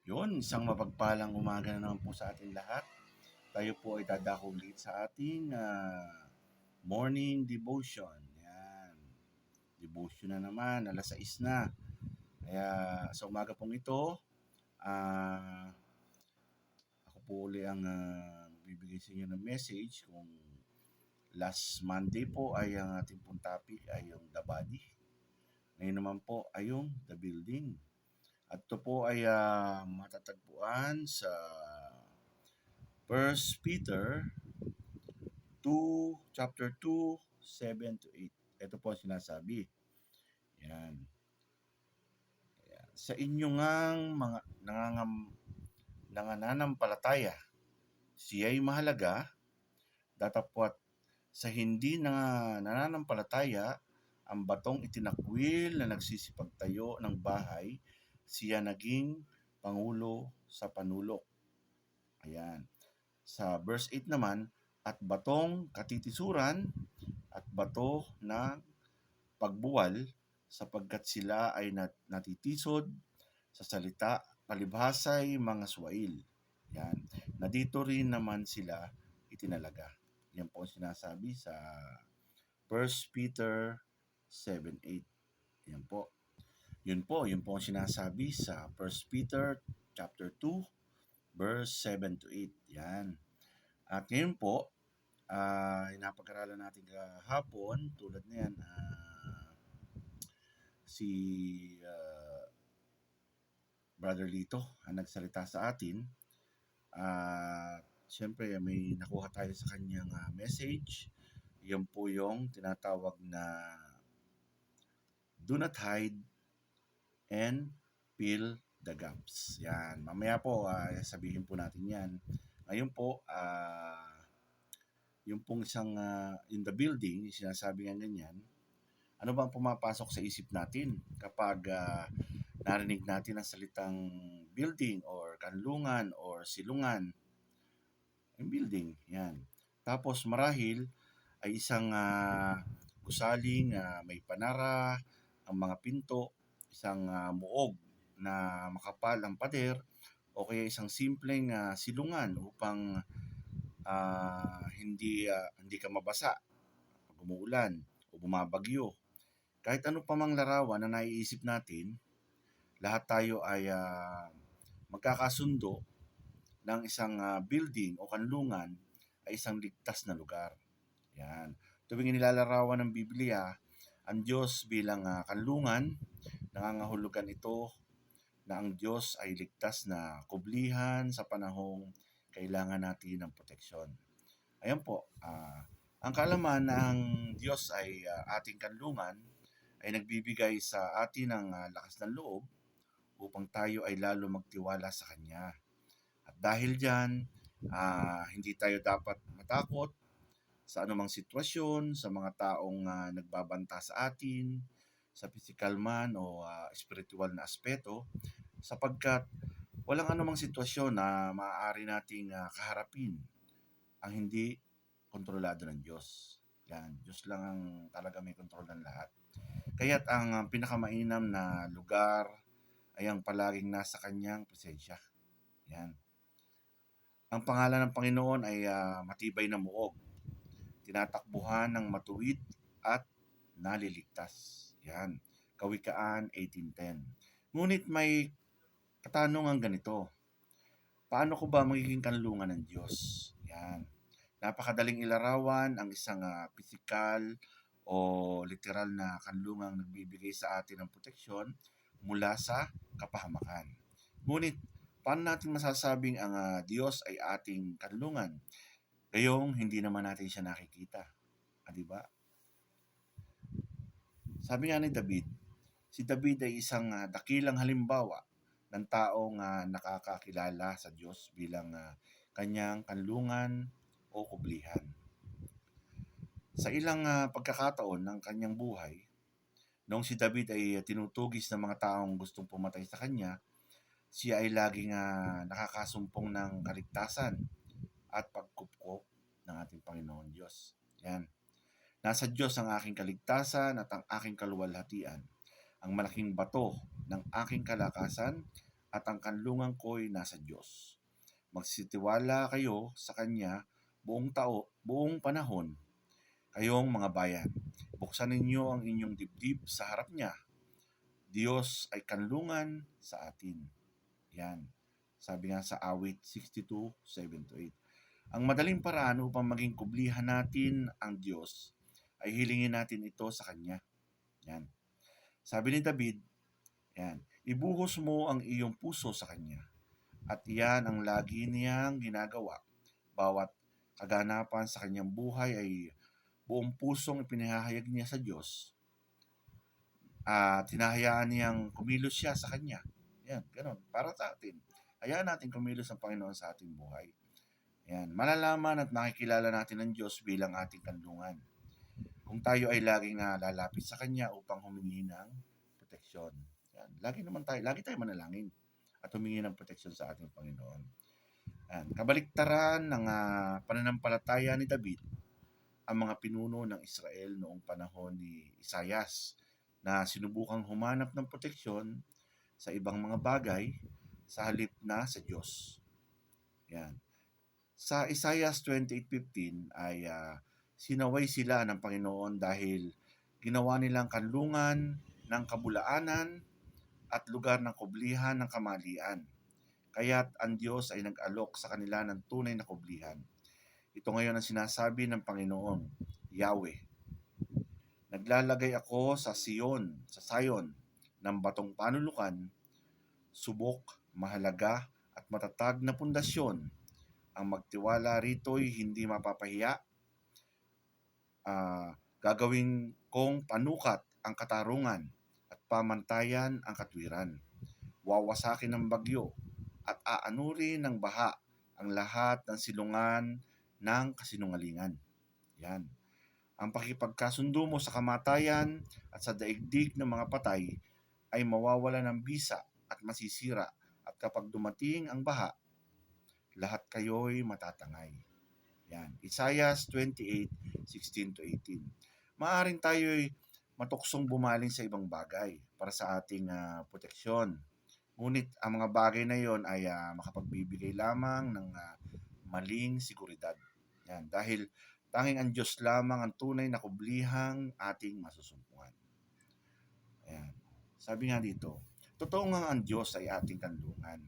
Yun, isang mapagpalang umaga na naman po sa ating lahat. Tayo po ay dadako ulit sa ating morning devotion. Yan. Devotion na naman, alas 6 na. Kaya sa umaga pong ito, ah, ako po uli ang bibigay sa inyo ng message kung last Monday po ay ang ating pong topic ay yung the body. Ngayon naman po ay yung the building. At ito po ay matatagpuan sa First Peter 2, chapter 2, 7 to 8. Ito po ang sinasabi. Yan. Sa inyo ngang mga nangananampalataya, siya'y mahalaga, datapwat sa hindi na nananampalataya, ang batong itinakwil na nagsisipagtayo ng bahay, siya naging pangulo sa panulok. Ayan. Sa verse 8 naman, at batong katitisuran at bato ng pagbuwal sapagkat sila ay natitisod sa salita palibhasay mga suwail. Yan. Na dito rin naman sila itinalaga. Yan po ang sinasabi sa 1 Peter 7:8. Yan po. Yun po ang sinasabi sa 1 Peter chapter 2 verse 7 to 8. Yan. At ngayon po, napag-aralan natin kahapon, tulad na yan, si Brother Lito ang nagsalita sa atin. Siyempre, may nakuha tayo sa kanyang message. Yan po yung tinatawag na do not hide and fill the gaps. Yan. Mamaya po, sabihin po natin yan. Ngayon po, yung pong isang in the building, sinasabi nga ganyan, ano bang pumapasok sa isip natin kapag narinig natin ang salitang building or kanlungan or silungan? Yung building, yan. Tapos marahil ay isang gusaling may panara, ang mga pinto, isang muog na makapal ang pader, o kaya isang simpleng silungan upang hindi ka mabasa pag umuulan o bumabagyo. Kahit ano pa mang larawan na naiisip natin, lahat tayo ay magkakasundo ng isang building o kanlungan ay isang ligtas na lugar. Yan. Tuwing nilalarawan ng Biblia, ang Diyos bilang kanlungan, nangangahulugan ito na ang Diyos ay ligtas na kublihan sa panahong kailangan natin ng proteksyon. Ayan po, ang kaalaman na ang Diyos ay ating kanlungan ay nagbibigay sa atin ng lakas ng loob upang tayo ay lalo magtiwala sa Kanya. At dahil dyan, hindi tayo dapat matakot sa anumang sitwasyon, sa mga taong nagbabanta sa atin, sa physical man o spiritual na aspeto, sapagkat walang anumang sitwasyon na maaari nating kaharapin ang hindi kontrolado ng Diyos. Yan, Diyos lang ang talaga may kontrol ng lahat. Kaya't ang pinakamainam na lugar ay ang palaging nasa kanyang presensya. Yan. Ang pangalan ng Panginoon ay matibay na muog, tinatakbuhan ng matuwid at naliligtas. Yan. Kawikaan 18:10. Ngunit may katanungan ganito. Paano ko ba magiging kanlungan ng Diyos? Yan. Napakadaling ilarawan ang isang pisikal o literal na kanlungang nagbibigay sa atin ng proteksyon mula sa kapahamakan. Ngunit, paano natin masasabing ang Diyos ay ating kanlungan? Gayong hindi naman natin siya nakikita. Di ba? Sabi nga ni David, si David ay isang dakilang halimbawa ng taong nakakakilala sa Diyos bilang kanyang kanlungan o kublihan. Sa ilang pagkakataon ng kanyang buhay, noong si David ay tinutugis ng mga taong gustong pumatay sa kanya, siya ay laging nakakasumpong ng kaligtasan at pagkupkop ng ating Panginoon Diyos. Yan. Nasa Diyos ang aking kaligtasan at ang aking kaluwalhatian. Ang malaking bato ng aking kalakasan at ang kanlungan ko'y nasa Diyos. Magsitiwala kayo sa Kanya buong panahon, kayong mga bayan. Buksan ninyo ang inyong dibdib sa harap niya. Diyos ay kanlungan sa atin. Yan. Sabi nga sa awit 62:7-8. Ang madaling paraan upang maging kublihan natin ang Diyos ay hilingin natin ito sa Kanya. Yan. Sabi ni David, yan, ibuhos mo ang iyong puso sa Kanya. At iyan ang lagi niyang ginagawa. Bawat kaganapan sa kanyang buhay ay buong pusong ipinahayag niya sa Diyos. At hinahayaan niyang kumilos siya sa Kanya. Yan, ganun. Para sa atin. Hayaan natin kumilos ang Panginoon sa ating buhay. Yan, malalaman at makikilala natin ang Diyos bilang ating kanlungan. Kung tayo ay laging lalapit sa Kanya upang humingi ng proteksyon. Yan, lagi tayo manalangin at humingi ng proteksyon sa ating Panginoon. Yan, kabaliktaran ng pananampalataya ni David, ang mga pinuno ng Israel noong panahon ni Isaias na sinubukang humanap ng proteksyon sa ibang mga bagay sa halip na sa Diyos. Yan. Sa Isaiah 28:15 ay sinaway sila ng Panginoon dahil ginawa nilang kanlungan ng kabulaanan at lugar ng kublihan ng kamalian. Kaya't ang Diyos ay nag-alok sa kanila ng tunay na kublihan. Ito ngayon ang sinasabi ng Panginoon, Yahweh. Naglalagay ako sa Sion, ng batong panulukan, subok, mahalaga at matatag na pundasyon. Ang magtiwala rito'y hindi mapapahiya. Gagawin kong panukat ang katarungan at pamantayan ang katwiran. Wawasakin ng bagyo at aanurin ng baha ang lahat ng silungan ng kasinungalingan. Yan. Ang pakipagkasundo mo sa kamatayan at sa daigdig ng mga patay ay mawawala ng bisa at masisira, at kapag dumating ang baha, lahat kayo'y matatangay. Yan. Isaiah 28:16-18. Maaring tayo'y matuksong bumaling sa ibang bagay para sa ating proteksyon. Ngunit ang mga bagay na yon ay makapagbibigay lamang ng maling seguridad. Yan. Dahil tanging ang Diyos lamang ang tunay na kublihang ating masusumpungan. Ayan. Sabi nga dito, totoo nga ang Diyos ay ating kanlungan.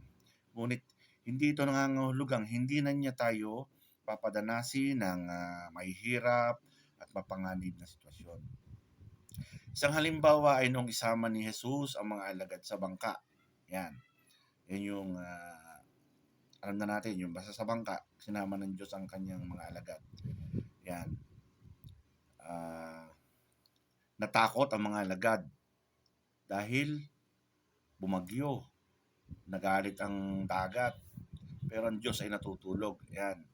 Ngunit hindi ito nangangahulugang hindi na niya tayo papadanasin ng mahihirap at mapanganib na sitwasyon. Isang halimbawa ay nung isama ni Jesus ang mga alagad sa bangka. Yan. Yan yung alam na natin, yung basta sa bangka, sinama ng Diyos ang kanyang mga alagad. Yan. Natakot ang mga alagad dahil bumagyo, nagalit ang dagat, pero ang Diyos ay natutulog. Yan.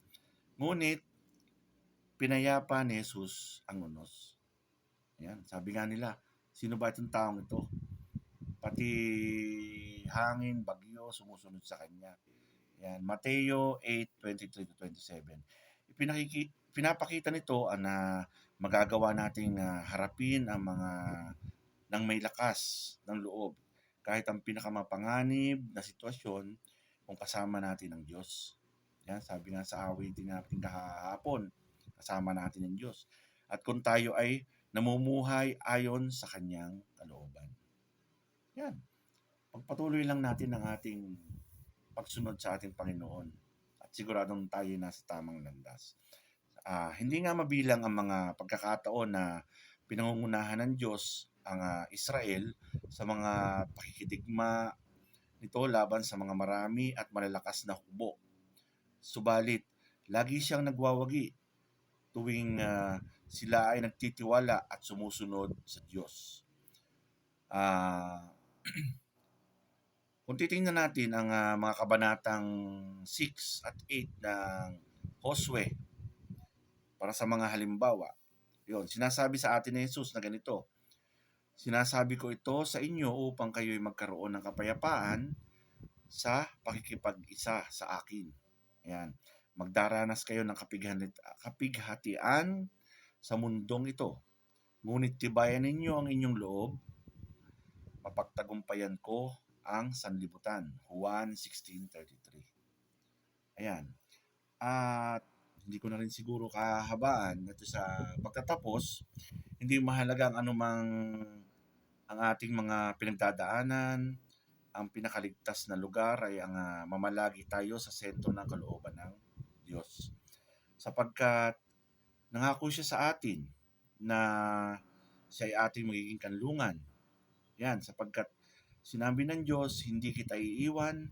Ngunit, pinayapa ni Jesus ang unos. Yan. Sabi nga nila, sino ba itong taong ito? Pati hangin, bagyo, sumusunod sa kanya. Yan. Mateo 8:23-27. Pinapakita nito na magagawa nating harapin ang mga ng may lakas ng loob kahit ang pinakamapanganib na sitwasyon kung kasama natin ang Diyos. Yan, sabi nga sa awitin natin kahapon, kasama natin ang Diyos. At kung tayo ay namumuhay ayon sa kanyang kalooban. Yan. Pagpatuloy lang natin ang ating pagsunod sa ating Panginoon at siguradong tayo nasa tamang landas. Hindi nga mabilang ang mga pagkakataon na pinangungunahan ng Diyos ang Israel sa mga pakikidigma nito laban sa mga marami at malalakas na hukbo. Subalit, lagi siyang nagwawagi tuwing sila ay nagtitiwala at sumusunod sa Diyos. Kung titingnan natin ang mga kabanatang 6 at 8 ng Josue para sa mga halimbawa, yun, sinasabi sa atin ni Jesus na ganito, sinasabi ko ito sa inyo upang kayo'y magkaroon ng kapayapaan sa pakikipag-isa sa akin. Ayan. Magdaranas kayo ng kapighatian sa mundong ito. Ngunit tibayan ninyo ang inyong loob, mapagtagumpayan ko ang sanlibutan. Juan 16:33. Ayan. At hindi ko na rin siguro kahabaan ito sa pagtatapos. Hindi mahalaga ang anumang ang ating mga pinagdadaanan. Ang pinakaligtas na lugar ay ang mamalagi tayo sa sentro ng kalooban ng Diyos. Sapagkat nangako siya sa atin na siya ay ating magiging kanlungan. Yan, sapagkat sinabi ng Diyos, hindi kita iiwan,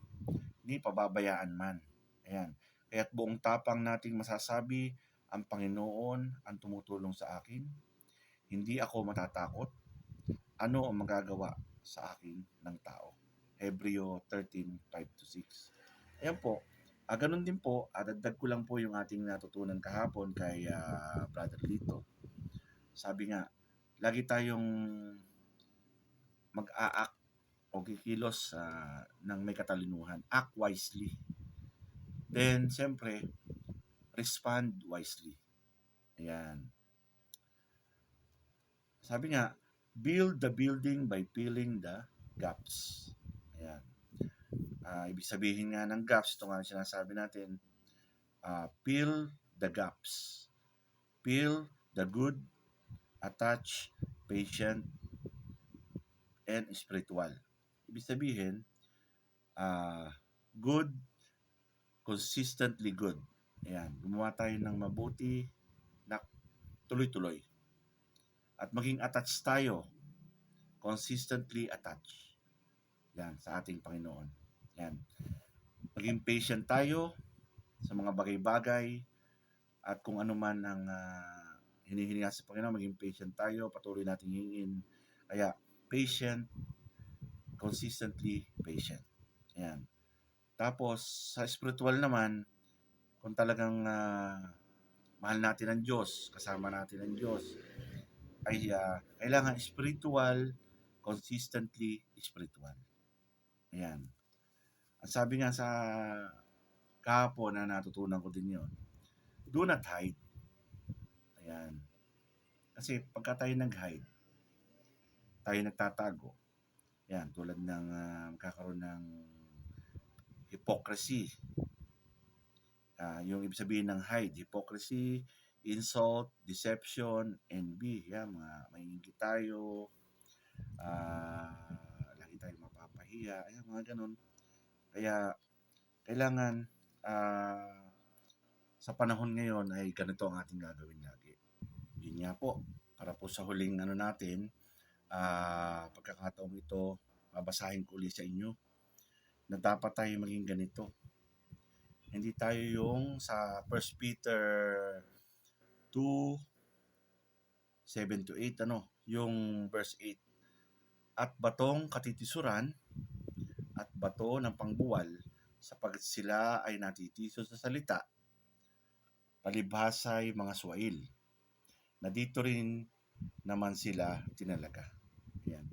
ni pababayaan man. Ayan. Kaya't buong tapang nating masasabi, ang Panginoon ang tumutulong sa akin. Hindi ako matatakot. Ano ang magagawa sa akin ng tao? Hebreo 13:5-6. Ayan po. Ganun din po, dagdag ko lang po yung ating natutunan kahapon kay Brother Lito. Sabi nga, lagi tayong mag-a-act o kikilos ng may katalinuhan. Act wisely. Then, siyempre, respond wisely. Ayan. Sabi nga, build the building by filling the gaps. Ayan. Ibig sabihin nga ng gaps, ito nga sinasabi natin, fill the gaps. Fill the good, attach, patient, and spiritual. Ibig sabihin, good, consistently good. Ayan, gumawa tayo ng mabuti na tuloy-tuloy. At maging attached tayo, consistently attached. Yan, sa ating Panginoon. Yan. Maging patient tayo sa mga bagay-bagay at kung ano man ang hinihingi sa Panginoon, maging patient tayo, patuloy natin hingin. Kaya, patient, consistently patient. Yan. Tapos, sa spiritual naman, kung talagang mahal natin ang Diyos, kasama natin ang Diyos, ay kailangan spiritual, consistently spiritual. Ayan. Ang sabi nga sa kahapon na natutunan ko din yon, do not hide. Ayan. Kasi pagka tayo nag-hide, tayo nagtatago. Ayan, tulad ng magkakaroon ng hypocrisy. Yung ibig sabihin ng hide, hypocrisy, insult, deception, envy. Yan, mga maingit tayo, lagi tayong mapapahiya, ayan, mga ganun. Kaya, kailangan, sa panahon ngayon ay ganito ang ating gagawin lagi. Yun nga po, para po sa huling natin, pagkakataong ito, babasahin ko ulit sa inyo na dapat tayo maging ganito. Hindi tayo yung sa 1 Peter 2, 7-8, yung verse 8. At batong katitisuran at bato ng pangbuwal sapagkat sila ay natitiso sa salita, palibhasay mga suwail, na dito rin naman sila tinalaga. Ayan.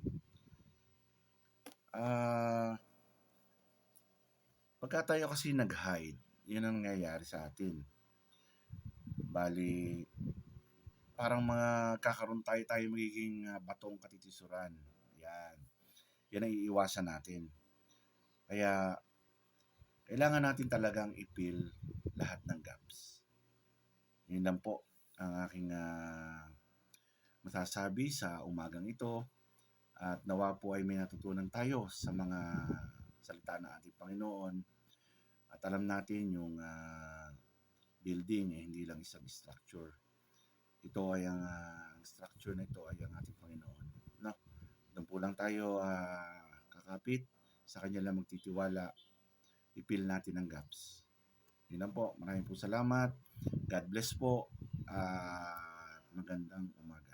Pagka tayo kasi nag-hide, yun ang nangyayari sa atin. Bali, parang kakaroon tayo magiging batong katitisuran. Yan. Yan ang iiwasan natin. Kaya, kailangan natin talagang ipil lahat ng gaps. Yun lang po ang aking masasabi sa umagang ito. At nawa po ay may natutunan tayo sa mga salita ng ating Panginoon. At alam natin yung building hindi lang isang structure. Ito ay ang structure na ito ay ang ating Panginoon. No? Doon po lang tayo kakapit, sa Kanya lang magtitiwala, ipil natin ang gaps. Yun lang po. Maraming po salamat. God bless po. Magandang umaga.